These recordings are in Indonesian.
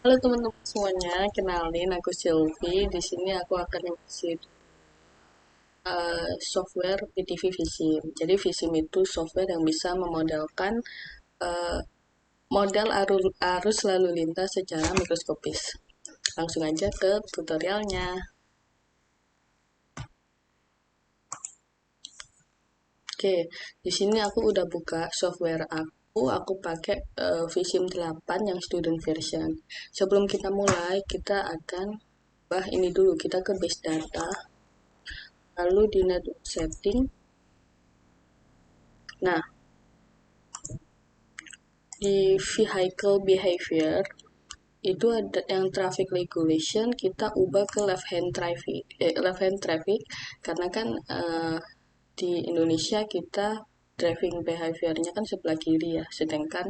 Halo teman-teman semuanya, kenalin aku Sylvie. Di sini aku akan ngasih software PTV Visim. Jadi Visim itu software yang bisa memodelkan eh, model arus lalu lintas secara mikroskopis. Langsung aja ke tutorialnya. Oke, di sini aku udah buka software aku. Aku pakai Visim 8 yang student version. Sebelum kita mulai, kita akan ini dulu. Kita ke base data, lalu di network setting. Nah, di vehicle behavior itu ada yang traffic regulation, kita ubah ke left hand traffic karena kan di Indonesia kita driving behaviornya kan sebelah kiri ya, sedangkan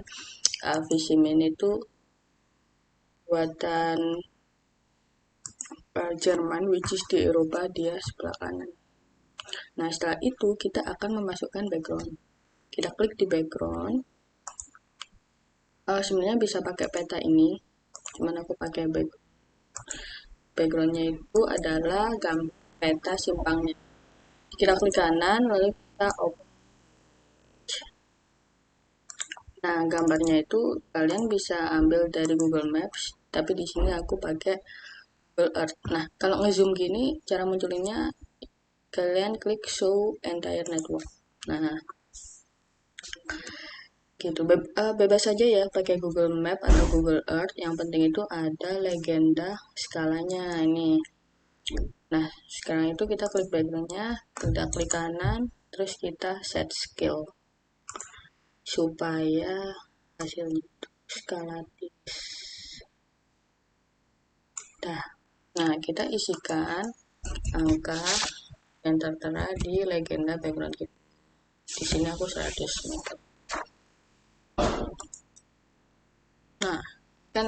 Visimin itu buatan Jerman, which is di Eropa, dia sebelah kanan. Nah, setelah itu kita akan memasukkan background. Kita klik di background. Sebenarnya bisa pakai peta ini, cuman aku pakai backgroundnya itu adalah gambar peta simpangnya. Kita klik kanan, lalu kita open. Nah, gambarnya itu kalian bisa ambil dari Google Maps, tapi di sini aku pakai Google Earth. Nah, kalau ngezoom gini, cara munculinnya kalian klik Show Entire Network. Nah, gitu. Bebas saja ya pakai Google Map atau Google Earth. Yang penting itu ada legenda skalanya ini. Nah, sekarang itu kita klik backgroundnya, kita klik kanan, terus kita set scale supaya hasilnya itu skalatif. Nah, kita isikan angka yang tertera di legenda background kita. Di sini aku 100 meter. Nah, kan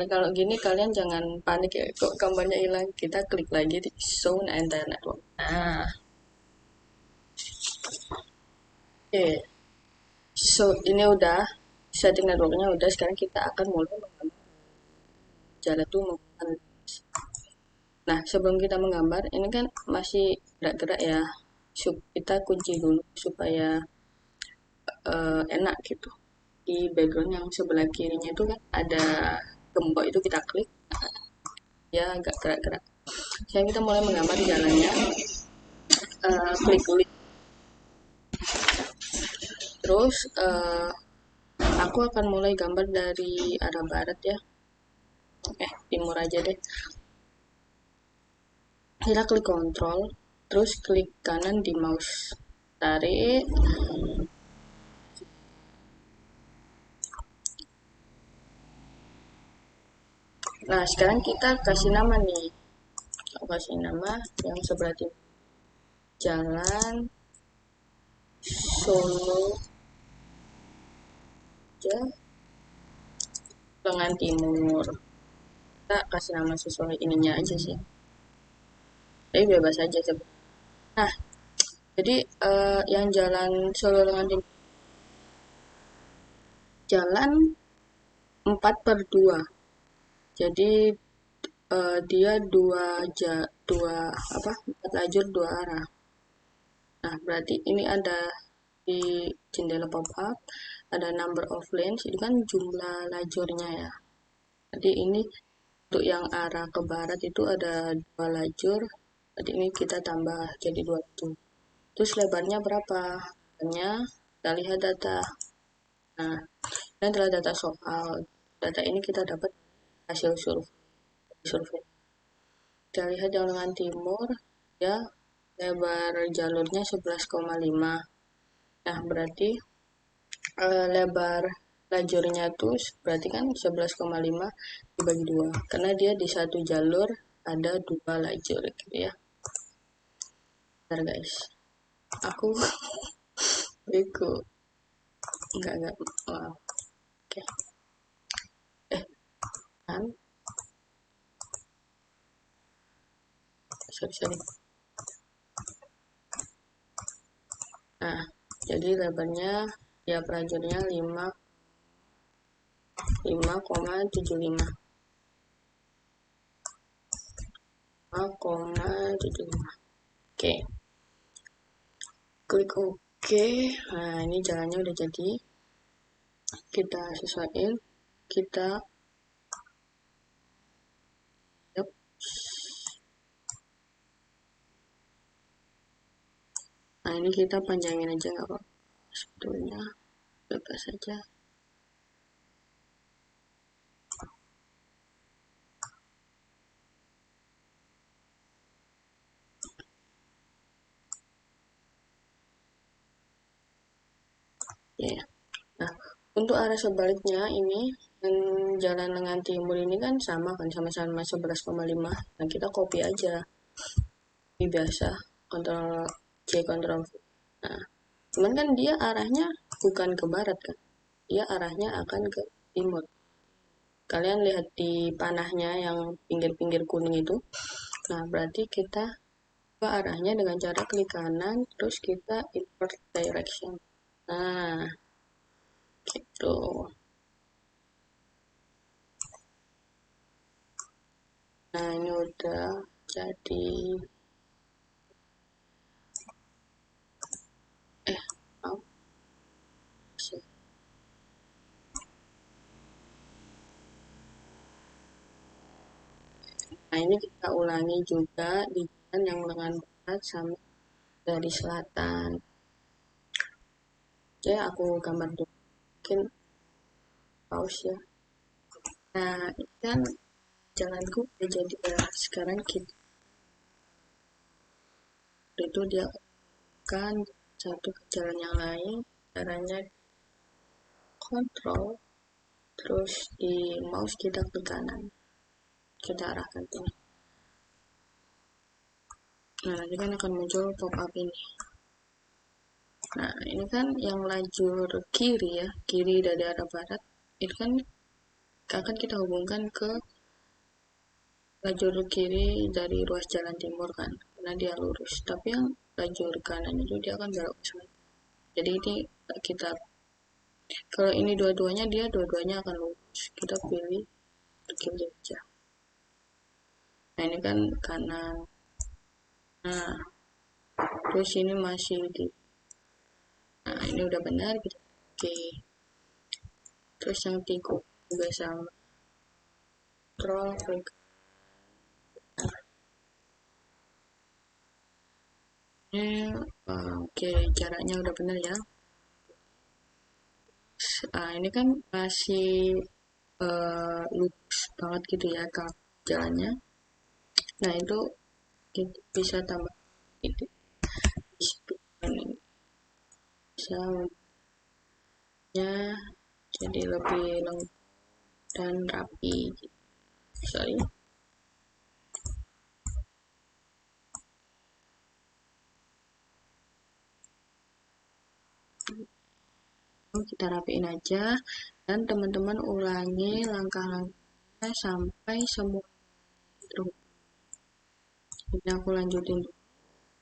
kalau gini kalian jangan panik ya, kok gambarnya hilang. Kita klik lagi di show entire network. Nah, oke. So, ini udah setting networknya udah. Sekarang kita akan mulai menggambar jalan itu menggunakan. Nah, sebelum kita menggambar, ini kan masih gerak-gerak ya. Kita kunci dulu supaya enak gitu. Di background yang sebelah kirinya itu kan ada gembok, itu kita klik, ya agak gerak-gerak. Sekarang kita mulai menggambar jalannya. Klik klik. Terus aku akan mulai gambar dari arah barat ya. Timur aja deh. Kita klik kontrol, terus klik kanan di mouse. Tarik. Nah, sekarang kita kasih nama nih. Aku kasih nama yang sebelah timur. Jalan Solo lengan timur. Kita kasih nama sesuai ininya aja sih. Tapi bebas aja sebenarnya. Nah, jadi yang jalan Solo lengan timur, jalan 4/2. Jadi dia dua apa? 4 lajur 2 arah. Nah, berarti ini ada di jendela pop-up, ada number of lanes, itu kan jumlah lajurnya ya. Jadi ini untuk yang arah ke barat itu ada 2 lajur, jadi ini kita tambah jadi 2 lajur. Terus lebarnya berapa? Lebarnya kita lihat data. Nah, ini adalah data soal. Data ini kita dapat hasil survei. Kita lihat yang lengan timur, ya lebar jalurnya 11,5. Nah, berarti lebar lajurnya tuh berarti kan 11,5 dibagi 2. Karena dia di satu jalur ada 2 lajur gitu ya. Bentar guys. Aku bego. Enggak. Wow. Oke. Kan. Sorry. Nah, jadi lebarnya ya lajurnya 5,75. 5,75. Oke, klik OK. Nah, ini jalannya udah jadi. Kita sesuaiin. Kita yep. Nah, ini kita panjangin aja nggak apa-apa. Sebetulnya bebas saja. Ya. Nah, untuk arah sebaliknya ini jalan lengan timur ini kan sama kan, sama-sama 11,5. Nah, kita copy aja. Ini biasa, Ctrl C, Ctrl V. Nah, cuman kan dia arahnya bukan ke barat kan. Dia arahnya akan ke timur. Kalian lihat di panahnya yang pinggir-pinggir kuning itu. Nah, berarti kita arahnya dengan cara klik kanan, terus kita invert direction. Nah, gitu. Nah, ini udah jadi. Oh, nah, ini kita ulangi juga di jalan yang lengan barat sama dari selatan. Oke, aku gambar dulu. Mungkin pause ya. Nah, ini kan jalanku udah jadi ya. Sekarang kita itu dia akan satu ke jalan yang lain. Caranya kontrol, terus di mouse kita ke kanan. Kita arahkan ini. Nah, nanti kan akan muncul pop-up ini. Nah, ini kan yang lajur kiri ya, kiri dari arah barat. Itu kan akan kita hubungkan ke lajur kiri dari ruas jalan timur kan, karena dia lurus. Tapi yang lajur kanan itu dia akan belok ke sana. Jadi ini kita, kalau ini dua-duanya dia dua-duanya akan lurus. Kita pilih kiri aja. Nah, ini kan kanan. Nah, terus ini masih di. Nah, ini udah benar. Kita oke. Terus yang tiga juga sama. Scroll klik. Ini oke, jaraknya udah benar ya. Ini kan masih lurus banget gitu ya ke jalannya. Nah, itu kita bisa tambah itu bisa jadi lebih lengkap dan rapi gitu. Sorry. Kita rapiin aja dan teman-teman ulangi langkah-langkahnya sampai semua terus. Ini aku lanjutin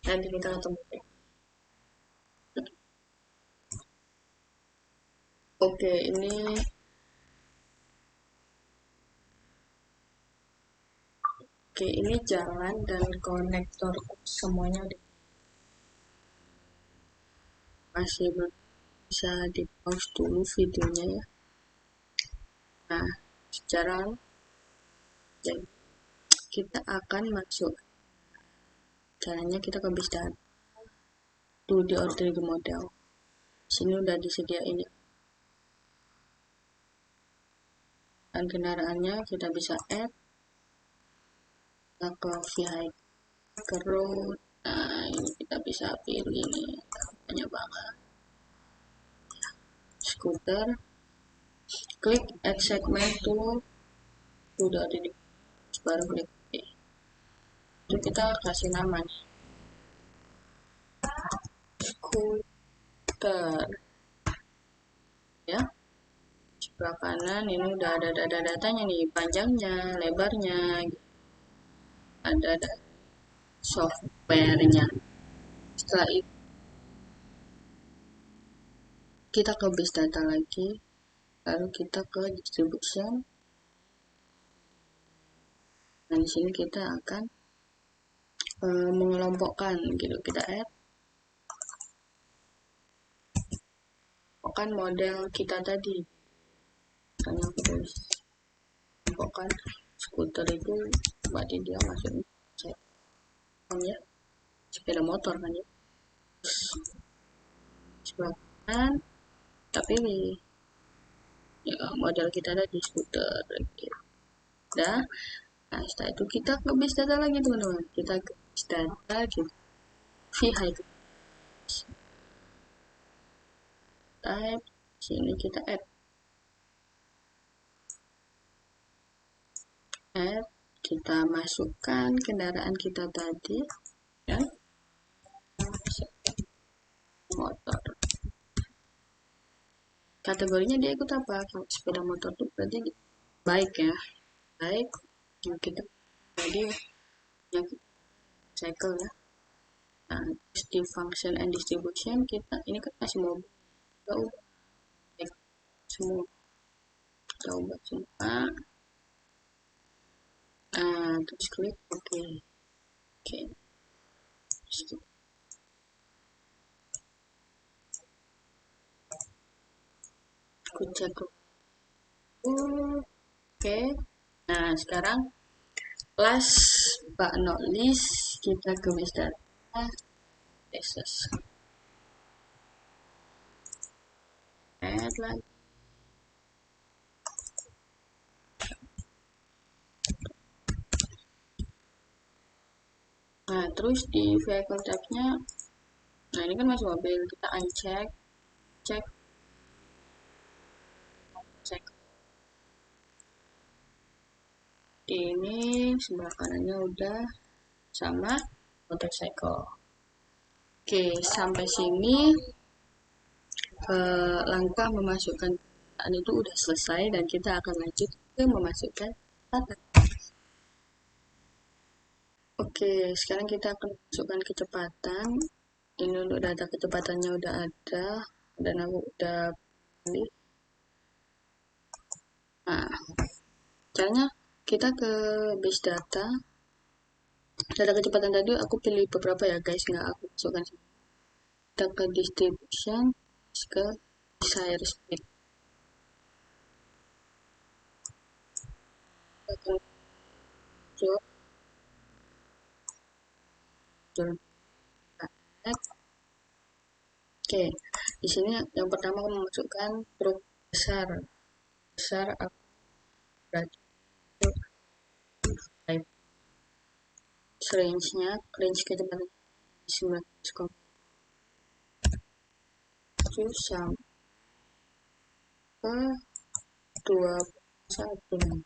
nanti kita ketemu. Oke, ini jalan dan konektor semuanya masih bisa di pause dulu videonya ya. Nah, secara jadi kita akan masuk caranya kita ke bis data tuh di order di model sini udah disediain ya. Dan kendaraannya kita bisa add ke vehicle ke road. Nah, ini kita bisa pilih nih banyak banget skuter, klik add segment tool udah ada di baru klik itu kita kasih nama nih skuter ya. Sebelah kanan ini udah ada data-datanya nih, panjangnya, lebarnya, ada softwarenya. Setelah itu kita ke base data lagi, lalu kita ke distribution. Dan di sini kita akan mengelompokkan gitu, kita add mengelompokkan model kita tadi. Misalnya aku tulis mengelompokkan skuter itu, berarti dia masuk ya, sepeda motor kan ya. Sebelah kanan kita pilih ya, model kita tadi skuter gitu. Nah, setelah itu kita ke base data lagi teman-teman, kita ke base data gitu, vehicle type, sini kita add kita masukkan kendaraan kita tadi ya, motor. Kategorinya dia ikut apa? Kalau sepeda motor itu berarti baik ya, baik yang kita tadi yang cycle ya. Nah, di function and distribution kita ini kan masih mobil, kita ubah semua, kita ubah semua. Nah, terus klik oke. Aku cek oke. Nah, sekarang last but not least kita ke base data Texas. Add lagi. Nah, terus di vehicle type-nya, nah ini kan masih mobil, kita uncheck, cek. Ini sebelah kanannya udah sama motorcycle. Oke, sampai sini langkah memasukkan itu udah selesai dan kita akan lanjut ke memasukkan data. Oke, sekarang kita akan masukkan kecepatan. Ini untuk data kecepatannya udah ada dan aku udah pilih. Nah, caranya kita ke base data kecepatan tadi aku pilih beberapa ya guys, nggak aku masukkan. Kita ke distribution, ke desired speed. Oke, di sini yang pertama aku memasukkan truk besar aku berarti range-nya kecepatan 19,7 sampai ke 21.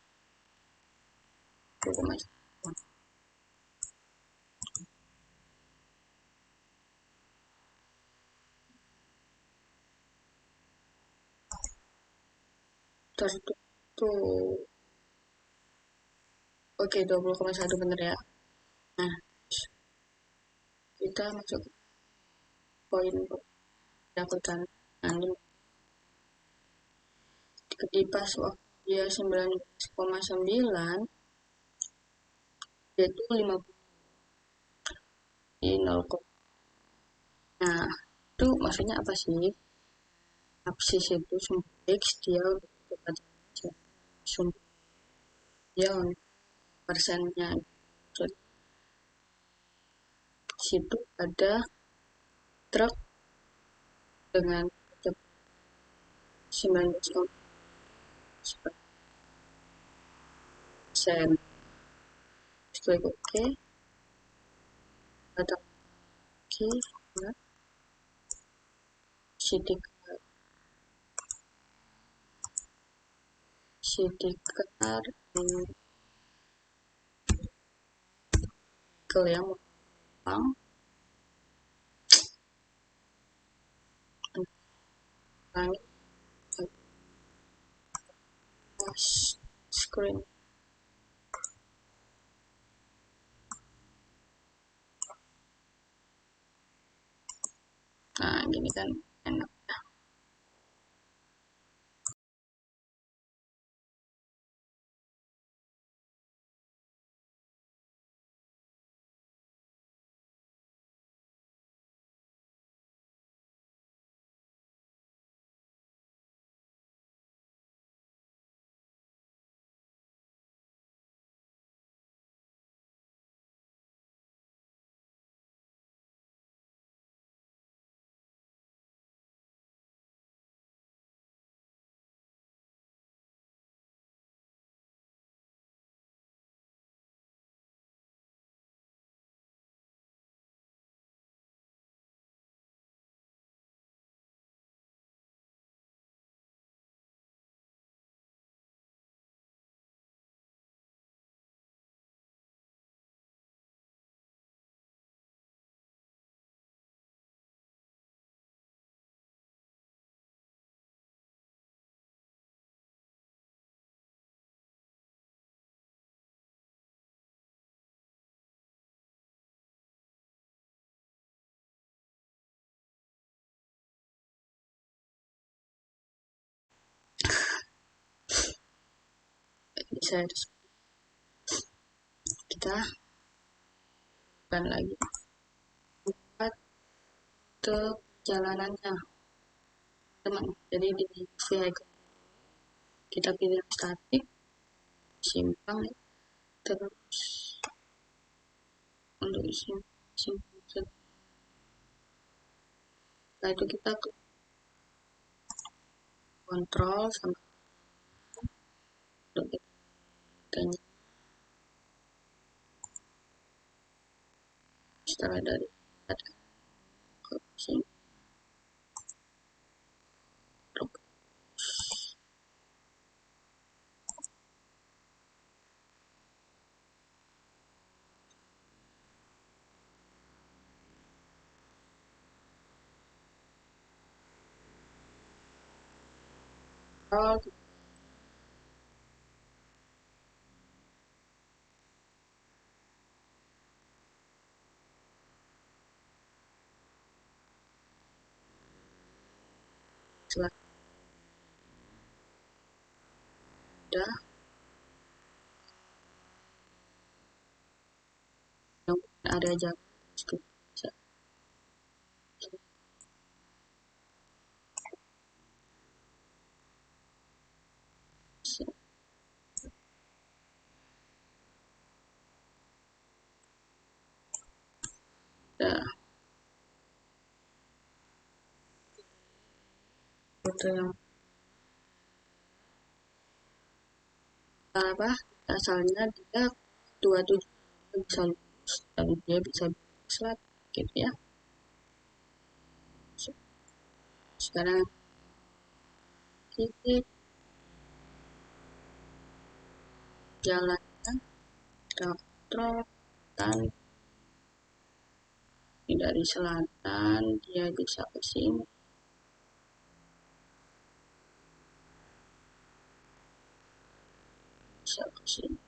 Tertutup. Oke, 20,1 bener ya. Nah, kita masuk poin dapatkan anu di pas waktu dia 19,9 yaitu 50 di 0. Nah, itu maksudnya apa sih? Absis itu sumber X, dia sumber dia persennya. Jadi, situ ada truk dengan 19,9%. Klik OK. Atau OK. Sidik ke yang Jepang screen. Nah, gini kan enak. saya kita bukan lagi buat ke jalanannya teman. Jadi di vehicle kita pilih statik, simpang, terus untuk simpang setelah itu kita kontrol sama untuk kita setelah dari ada ke sini kontrol setelah udah yang ada jam bisa ya foto yang apa asalnya dia 27 bisa lulus tapi dia bisa selat gitu ya. Sekarang kita jalankan kontrol dan dari selatan dia bisa ke sini, bisa ke sini.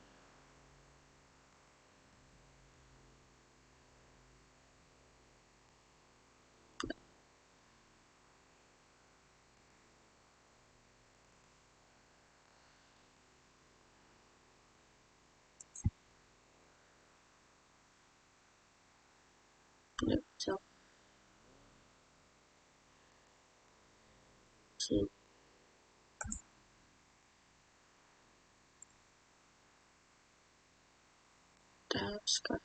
Dia bisa ke sini. Dan sekarang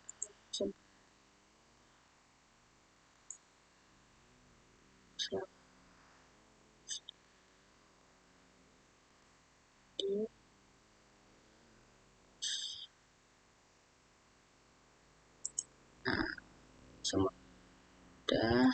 di semua udah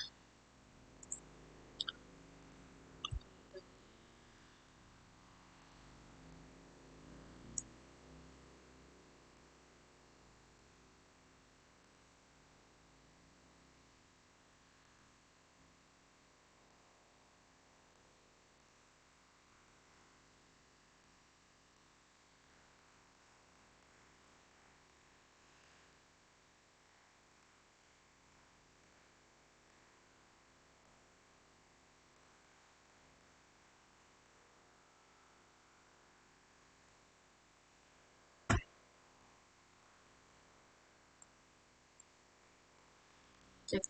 cek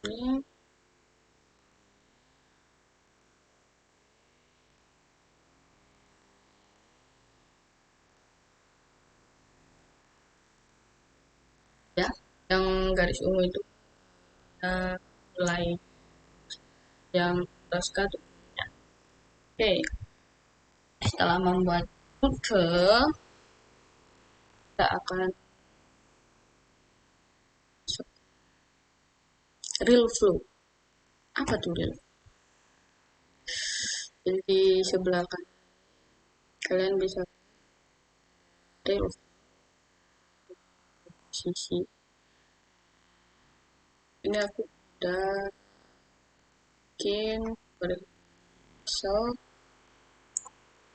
ini ya yang garis ungu itu mulai yang Tosca tuh ya. Oke, setelah membuat rute kita akan real flow. Apa tuh real? Jadi di sebelah kan kalian bisa real sisi ini aku udah bikin bersel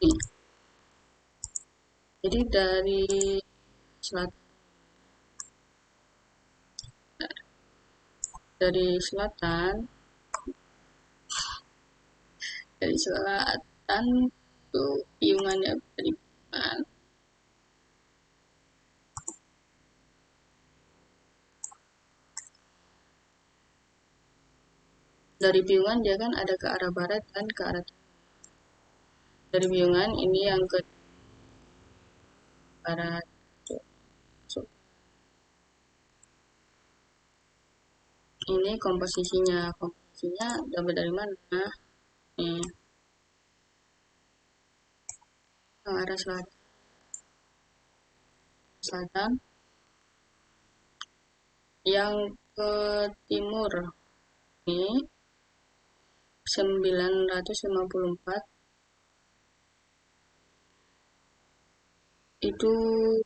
ini. Jadi dari selatan dari selatan itu piungannya dari piungan. Dari piungan dia kan ada ke arah barat dan ke arah timur. Dari piungan ini yang ke barat. So, ini komposisinya dapat dari mana? Nih, ke arah selatan. Yang ke timur ini 954 itu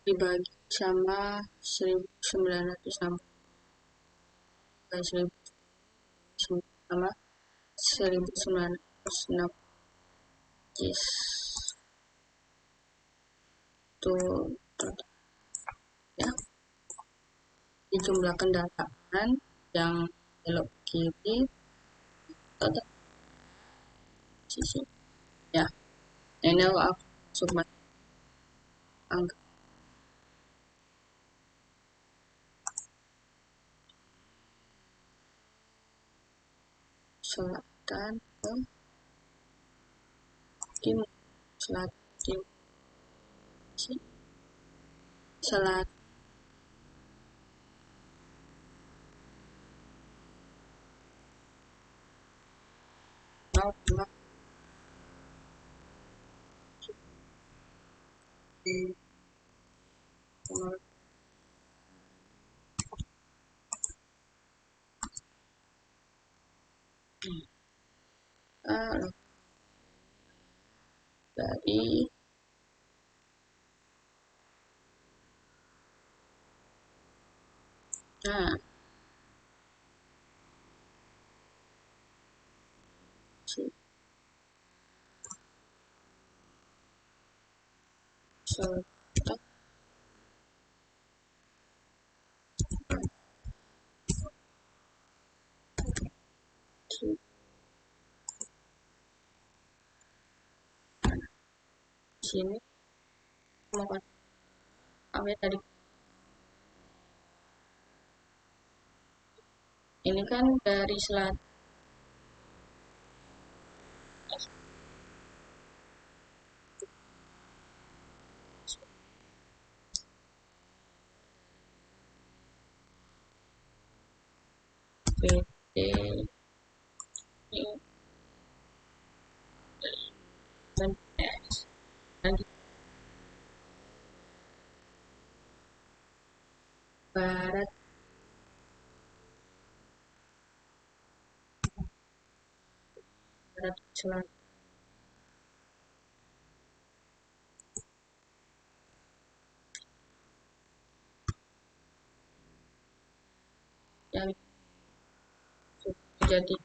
dibagi sama 1960 sama 1960 itu ya, dijumlah kendaraan yang belok kiri atau sisi ya. Ini aku masuk angka selatan ke timur, selatan timur, selatan timur. Dari nah selatan sini mau apa tadi ini kan dari selatan PT dan barat selatan yang jadi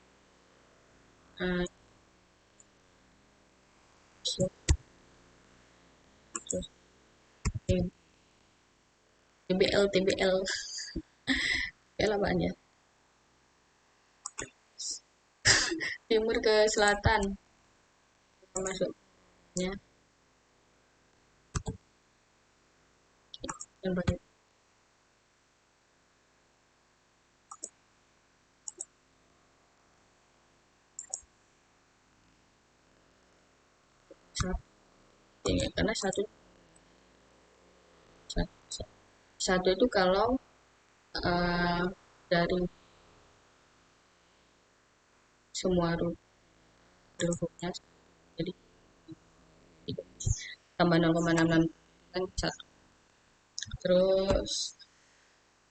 TBL ya apaan ya, timur ke selatan masuknya yang barat ya, karena satu itu kalau dari semua rutenya jadi tambah 0,66 kan satu. Terus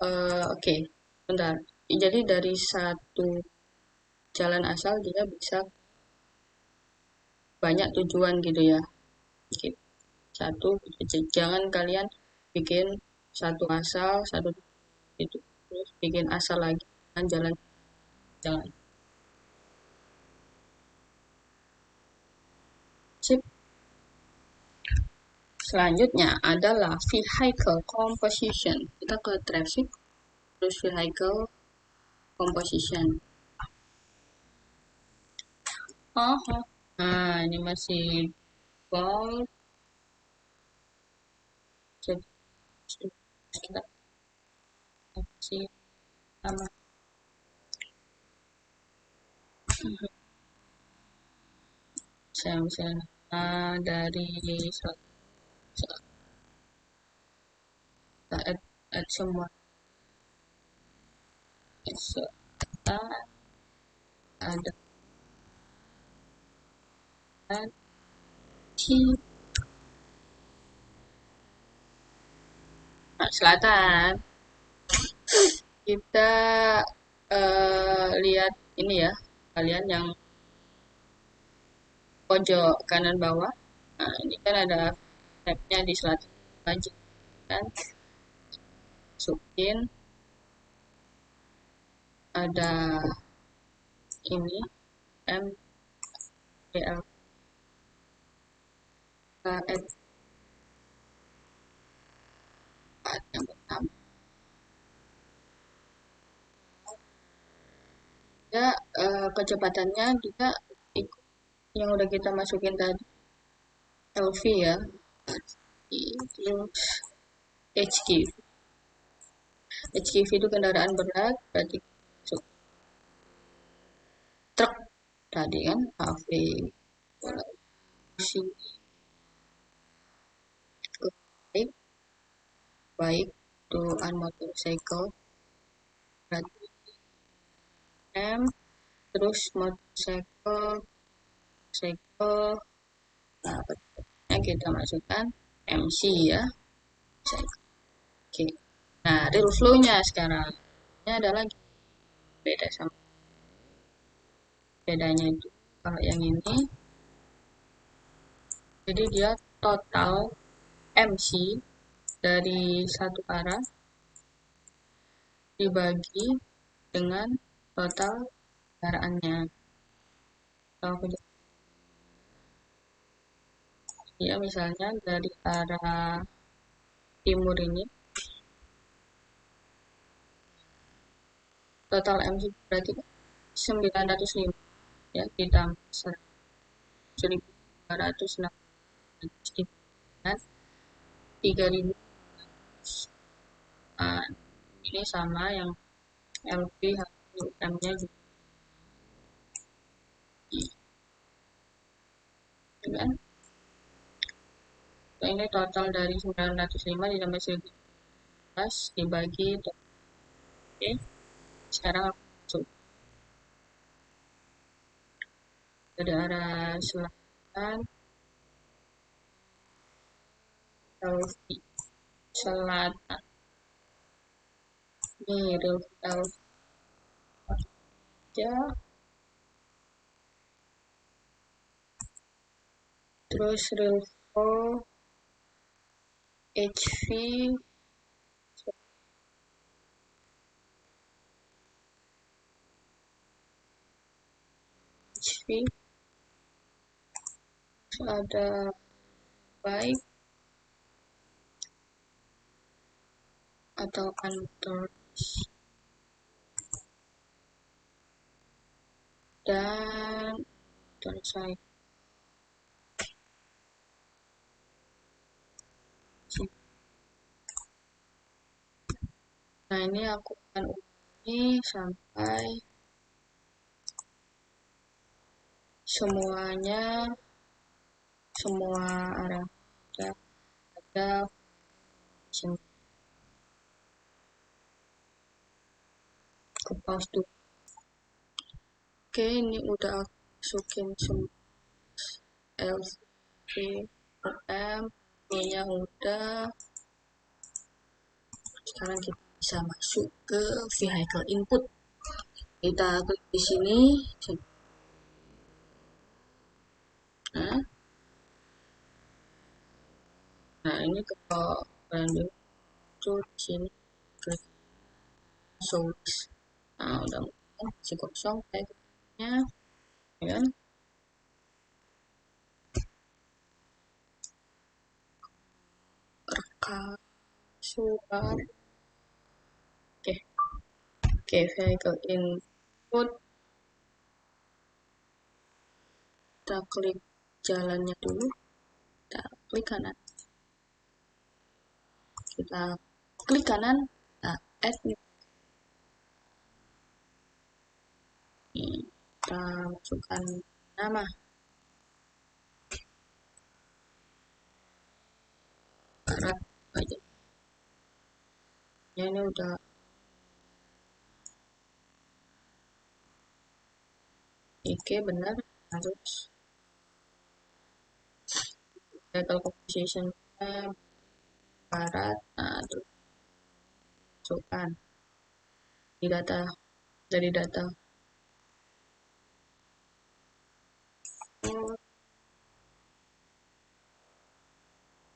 oke, bentar. Jadi dari satu jalan asal dia bisa banyak tujuan gitu ya. Gitu. Satu, jangan kalian bikin satu asal, satu itu, terus bikin asal lagi kan jalan jalan. Sip. Selanjutnya adalah vehicle composition. Kita ke traffic, terus vehicle composition. Nah, ini masih gold. Jadi kita kasih sama misalnya dari add semua serta ada di selatan. Kita lihat ini ya, kalian yang pojok kanan bawah. Nah, ini kan ada tabnya di selatan wajib kan, masukin ada ini MDL KS yang pertama ya, kecepatannya juga ikut yang udah kita masukin tadi LV ya, itu HQ. HQV itu kendaraan berat, berarti masuk truk tadi kan, HV baik baik to an motorcycle berarti M, terus motorcycle cycle, nah berikutnya kita masukkan MC ya, cycle. Oke, nah real flow-nya sekarang ini ada lagi beda sama bedanya itu kalau yang ini, jadi dia total MC dari satu arah dibagi dengan total kendaraannya. Kalau ya misalnya dari arah timur ini total MC berarti 905 ya, ditambah 1206 dengan 3000. Nah, ini sama yang LP HM-nya juga kan. Nah, ini total dari 905 ditambah 1011 dibagi. Oke, sekarang aku masuk dari arah selatan, selatan nih real ya, terus real HV HV ada baik atau kantor dan selesai. Nah, ini aku akan ulangi sampai semuanya, semua arah ada ke pause dulu. Oke, ini udah aku masukin semua LV, M, nya udah. Sekarang kita bisa masuk ke vehicle input. Kita klik di sini. Nah, ini kalau kalian itu di sini klik source. Nah, udah masih kosong kayaknya, ya kan? Rekam surat. Oke, vehicle input. kita klik jalannya dulu, kita klik kanan, kita klik kanan, nah, add new. Kita masukkan nama, Barat aja. Ya, ini udah oke, benar. Harus title composition Barat, nah terus masukkan di data, dari data.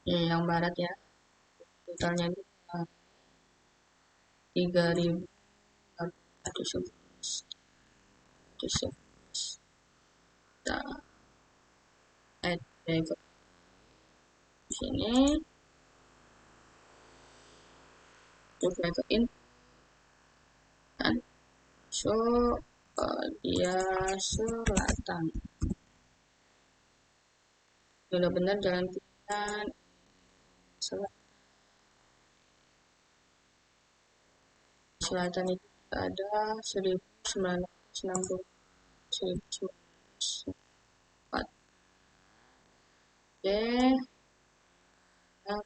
Ini yang Barat ya, totalnya 3.411. Kita add ke sini, terus ke in, kan? So dia selatan, sudah benar, jalan pilihan selatan itu ada 1960, 1904. Oke, nah,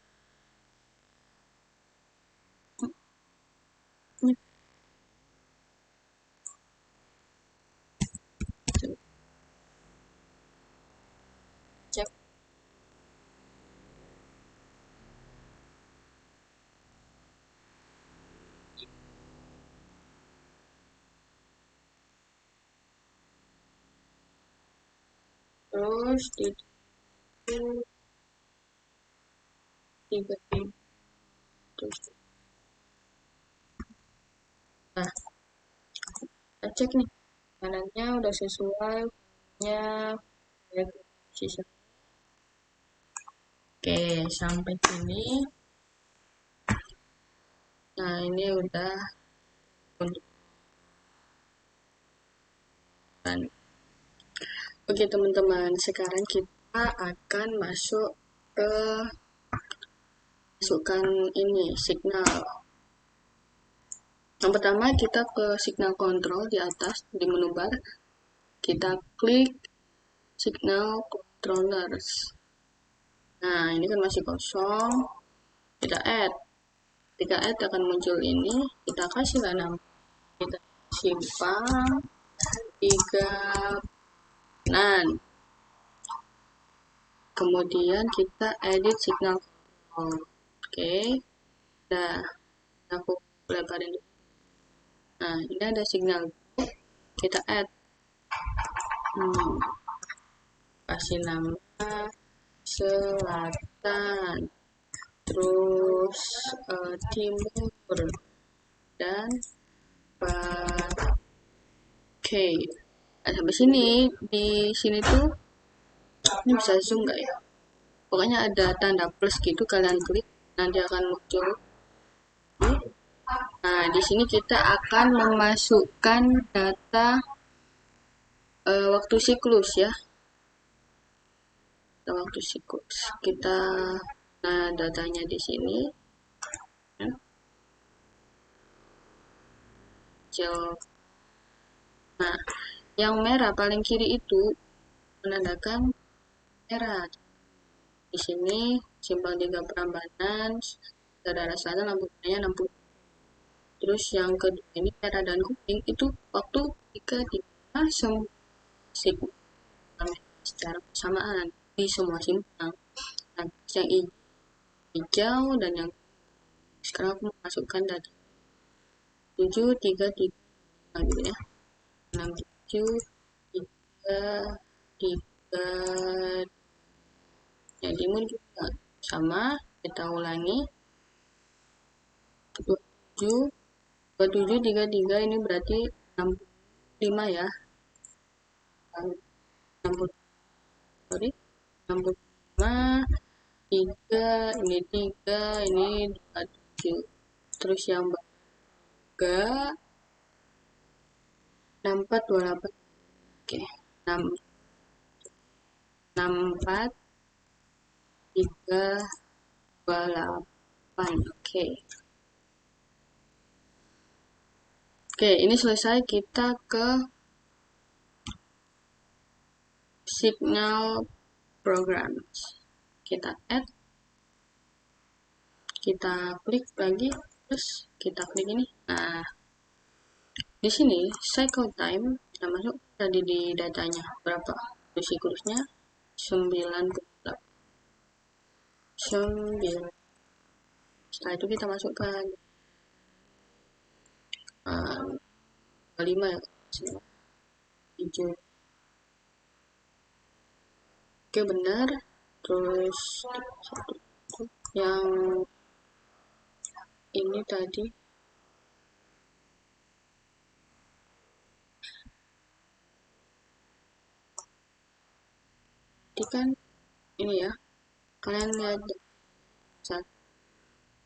cek terus di tiga terus. Nah, kita cek nih kanannya udah sesuai nya sisa. Oke, sampai sini. Nah, ini udah untuk kan. Oke, teman-teman, sekarang kita akan masuk ke masukkan ini signal. Yang pertama kita ke signal control di atas di menu bar, kita klik signal controllers. Nah, ini kan masih kosong, kita add. Ketika add akan muncul ini, kita kasih nama, kita simpan 3 nan. Kemudian kita edit signal control. Oke, nah aku lebarin dulu. Nah, ini ada signal, kita add, kasih nama selatan, terus timur dan barat. Oke, nah, sampai sini. Di sini tuh ini bisa zoom nggak ya? Pokoknya ada tanda plus gitu, kalian klik nanti akan muncul. Nah, di sini kita akan memasukkan data waktu siklus ya. Waktu siklus kita, nah datanya di sini. Nah, yang merah paling kiri itu menandakan merah. Di sini simpang 3 Prambanan, daerah selatan lampu merahnya 60. Terus yang kedua ini merah dan kuning itu waktu ketika kita secara bersamaan di semua simpang. Nah, yang hijau dan yang sekarang aku masukkan data 733 gitu ya, 6733. Jadi juga sama, kita ulangi 2733, ini berarti 65 ya, 60, sorry, 65, 3, ini 3, ini 27. Terus yang 3 6428. Oke, 6 64 328. Oke, ini selesai. Kita ke signal programs. Kita add, kita klik lagi, terus kita klik ini. Nah, di sini cycle time kita masuk tadi di datanya berapa siklusnya 98. 9. Setelah itu kita masukkan 5 ya, hijau. Oke, benar. Terus yang ini tadi kan ini ya, kalian lihat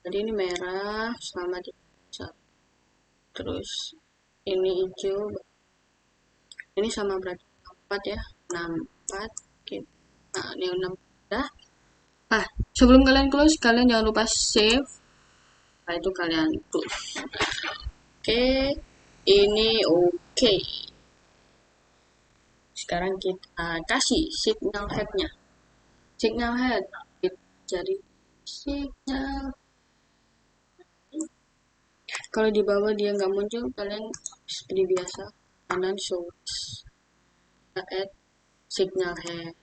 jadi ini merah selama di terus ini hijau, ini sama berarti 4 ya, 64 gitu. Nah, ini 6 udah. Sebelum kalian close, kalian jangan lupa save. Nah, itu kalian tulis. Oke, ini oke. Sekarang kita kasih signal headnya. Signal head jadi signal. Kalau di bawah dia nggak muncul, kalian seperti biasa kanan source, add signal head.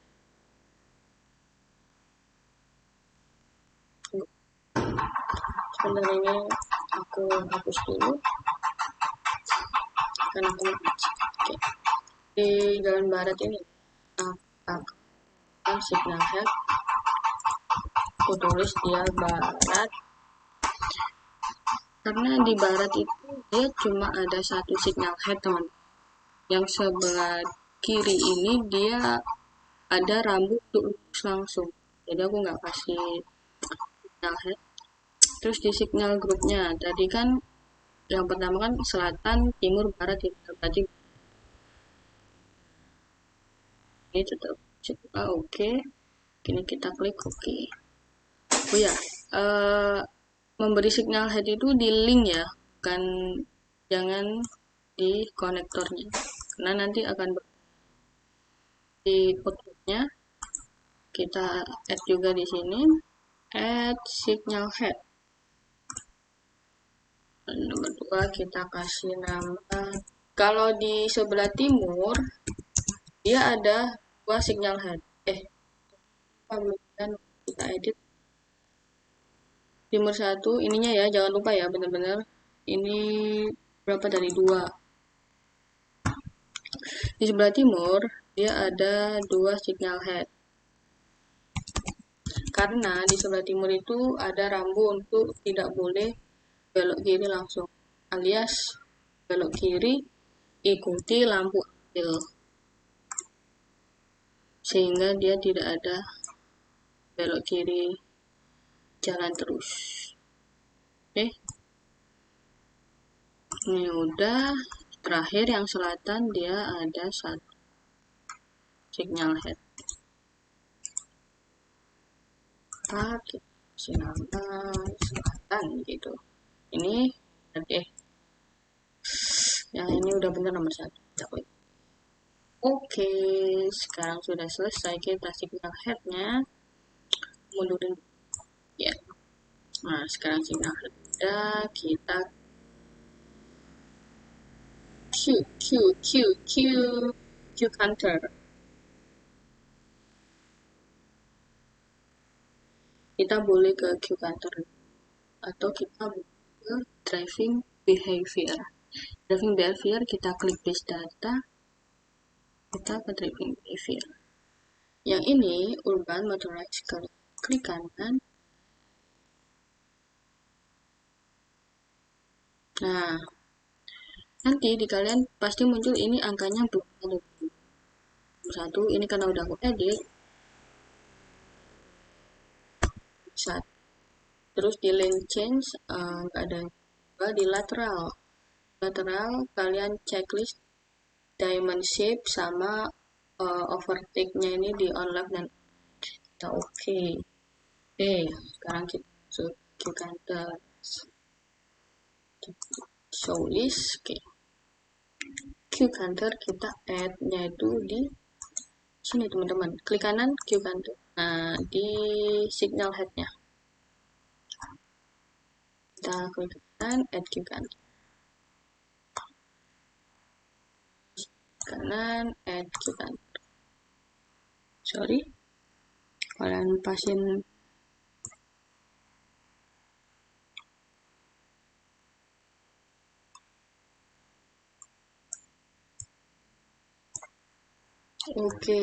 Sebentar, ini aku hapus dulu karena aku di jalan barat ini signal head, aku tulis dia barat karena di barat itu dia cuma ada satu signal head, teman. Yang sebelah kiri ini dia ada rambut lurus langsung, jadi aku nggak kasih signal head. Terus di signal grupnya tadi kan yang pertama kan selatan, timur, barat itu berarti ini tetap oke. Kini kita klik oke. Oh ya, memberi signal head itu di link ya, bukan, jangan di konektornya karena nanti akan di outputnya. Kita add juga di sini, add signal head. Nomor 2 kita kasih nama, kalau di sebelah timur dia ada 2 signal head. Kemudian kita edit timur 1 ininya ya, jangan lupa ya, benar-benar ini berapa dari 2. Di sebelah timur dia ada 2 signal head karena di sebelah timur itu ada rambu untuk tidak boleh belok kiri langsung, alias belok kiri ikuti lampu ambil, sehingga dia tidak ada belok kiri jalan terus. Oke, ini udah. Terakhir yang selatan dia ada 1 signal head. Sinyal selatan gitu. Ini yang ini udah bener nomor 1. Oke, sekarang sudah selesai kita signal headnya. Mundurin ya. Nah, sekarang signal head udah, kita Q counter. Kita boleh ke Q counter atau kita boleh ke driving behavior. Driving behavior kita klik base data, kita ke driving behavior. Yang ini urban motorized, klik kanan. Nah, nanti di kalian pasti muncul ini angkanya belum ada. 1 ini karena udah aku edit. Terus di lane change nggak ada. Di lateral kalian checklist diamond shape sama overtake-nya ini di on left dan kita oke. Sekarang kita masuk Qcounter show list. Qcounter kita add-nya itu di sini teman-teman, klik kanan Qcounter. Nah, di signal head-nya kita klik kanan, add Qcounter. Kanan, add Qcounter. Sorry, kalian pasin oke,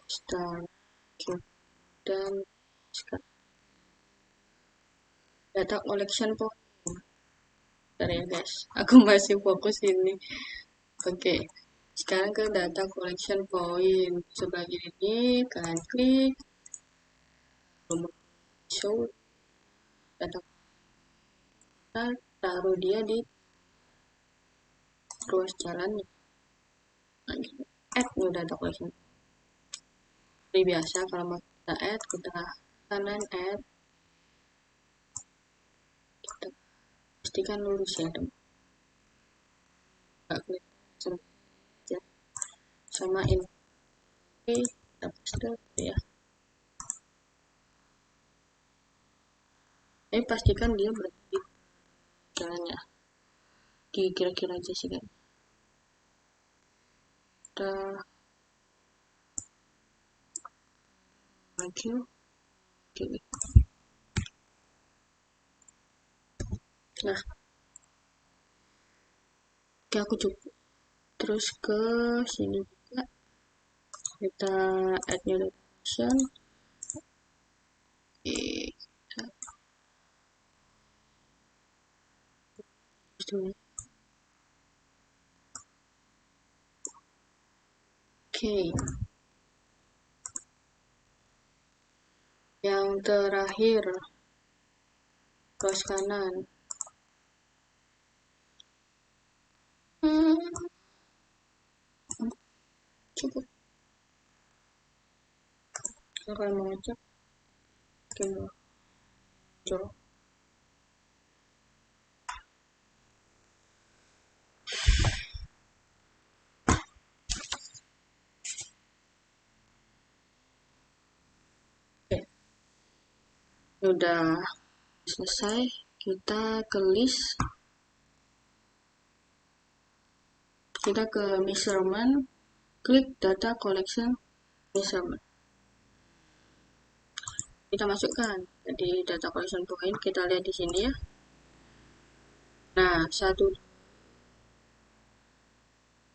start dan data collection point. Bentar ya guys, aku masih fokus ini. Oke, sekarang ke data collection point. Sebelah kiri kalian klik show data, kita taruh dia di ruas jalan. Add new data collection. Seperti biasa kalau mau kita add, kita kanan add, kita pastikan lurus ya teman. Klik sama ini kita paste ya. Tapi pastikan dia berhenti jalannya di kira-kira aja sih kan. Kita maju. Nah, aku cukup. Terus ke sini juga kita add new location. Oke. Yang terakhir cross kanan. Cukup. Kalau mau ngecek, oke, udah selesai, kita ke list, kita ke measurement, klik data collection measurement, kita masukkan di data collection point. Kita lihat di sini ya. Nah, 1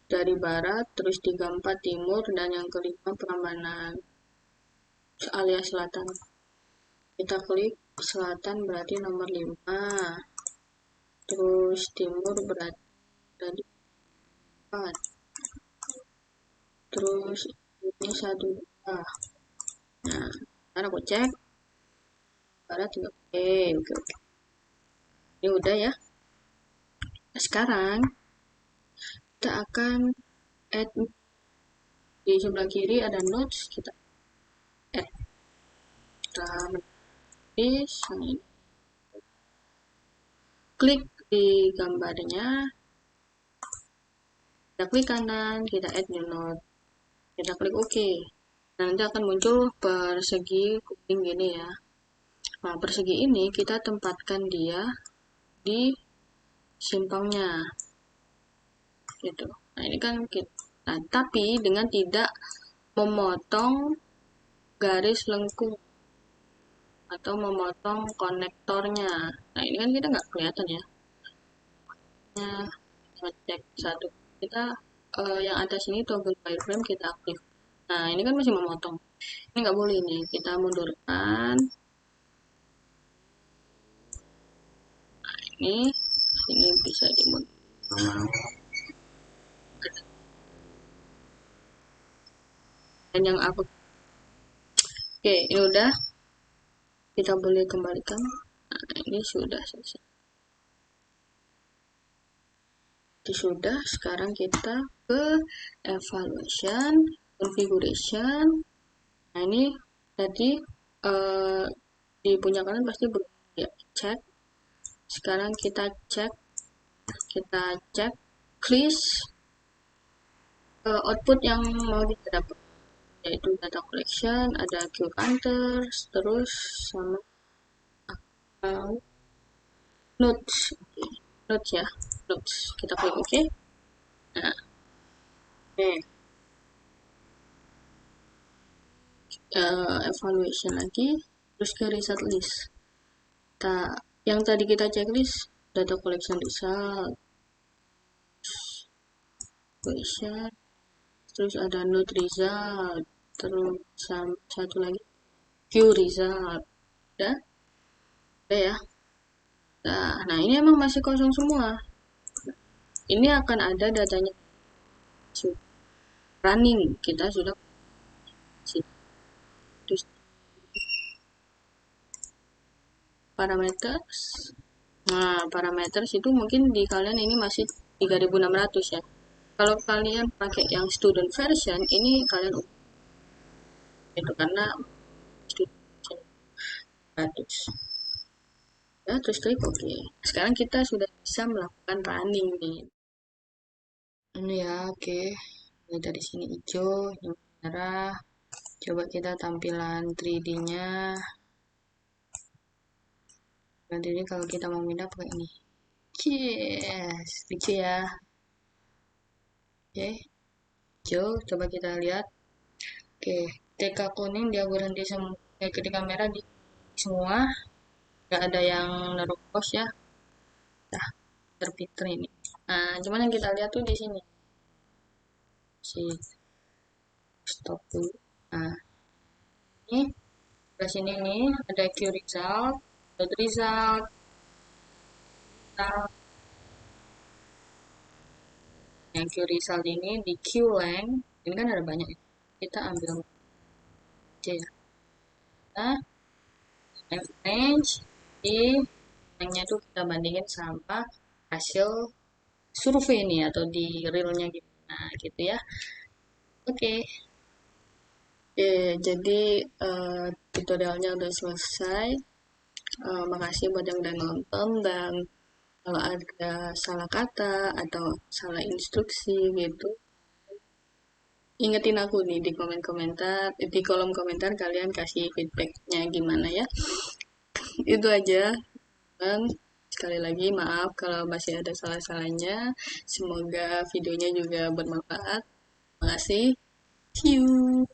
dari barat, terus 34 timur, dan yang kelima Prambanan alias selatan. Kita klik selatan berarti nomor 5, terus timur berarti 4, terus ini 1, 2. Nah, sekarang aku cek barat juga oke. Ini udah ya. Nah, sekarang kita akan add di sebelah kiri ada notes, kita add. Kita ini klik di gambarnya, kita klik kanan, kita add new note, kita klik OK. Nah, nanti akan muncul persegi kuning gini ya. Nah, persegi ini kita tempatkan dia di simpangnya gitu. Nah, ini kan kita, nah, tapi dengan tidak memotong garis lengkung atau memotong konektornya. Nah, ini kan kita nggak kelihatan ya. Nah, ngecek satu, kita yang atas ini toggle wireframe kita aktif. Nah, ini kan masih memotong. Ini nggak boleh nih, kita mundurkan. Nah, ini bisa dimundurkan. Dan yang aku, oke, ini udah, kita boleh kembalikan. Nah, ini sudah selesai. Sudah, sekarang kita ke evaluation, configuration. Nah ini tadi di punya kalian pasti ya, cek. Sekarang kita cek list output yang mau kita dapat, yaitu data collection, ada queue counters, terus sama uh, notes, notes ya, notes. Kita klik OK. Nah, evaluation lagi, terus ke result list. Yang tadi kita checklist, data collection result, question, terus ada node result, terus satu lagi queue result. Udah ya. Nah ini emang masih kosong semua. Ini akan ada datanya running, kita sudah terus parameters. Nah parameters itu mungkin di kalian ini masih 3600 ya. Kalau kalian pakai yang student version ini kalian itu karena student 100 ya, terus klik OK. Sekarang kita sudah bisa melakukan running nih. Ini ya, oke. Ini dari sini hijau, ini merah. Coba kita tampilan 3D-nya. Nanti ini kalau kita mau pindah pakai ini. Yes, lucu ya. Oke, hijau. Coba kita lihat. Oke, TK kuning dia berhenti semua. Ketika merah di semua. Gak ada yang naruh pos ya. Nah, terfitur ini. Nah, cuman yang kita lihat tuh di sini. Si stop dulu. Nah, ini di sini nih ada Q result, result. Nah, yang Q result ini di Q length, ini kan ada banyak. Kita ambil aja ya. Nah, range di lengthnya itu kita bandingin sama hasil survei ini atau di realnya gitu. Nah, gitu ya. Oke. Jadi tutorialnya udah selesai. Makasih buat yang udah nonton, dan kalau ada salah kata atau salah instruksi gitu, ingetin aku nih di kolom komentar kalian kasih feedbacknya gimana ya. Itu aja. Dan sekali lagi maaf kalau masih ada salah-salahnya. Semoga videonya juga bermanfaat. Terima kasih. See you.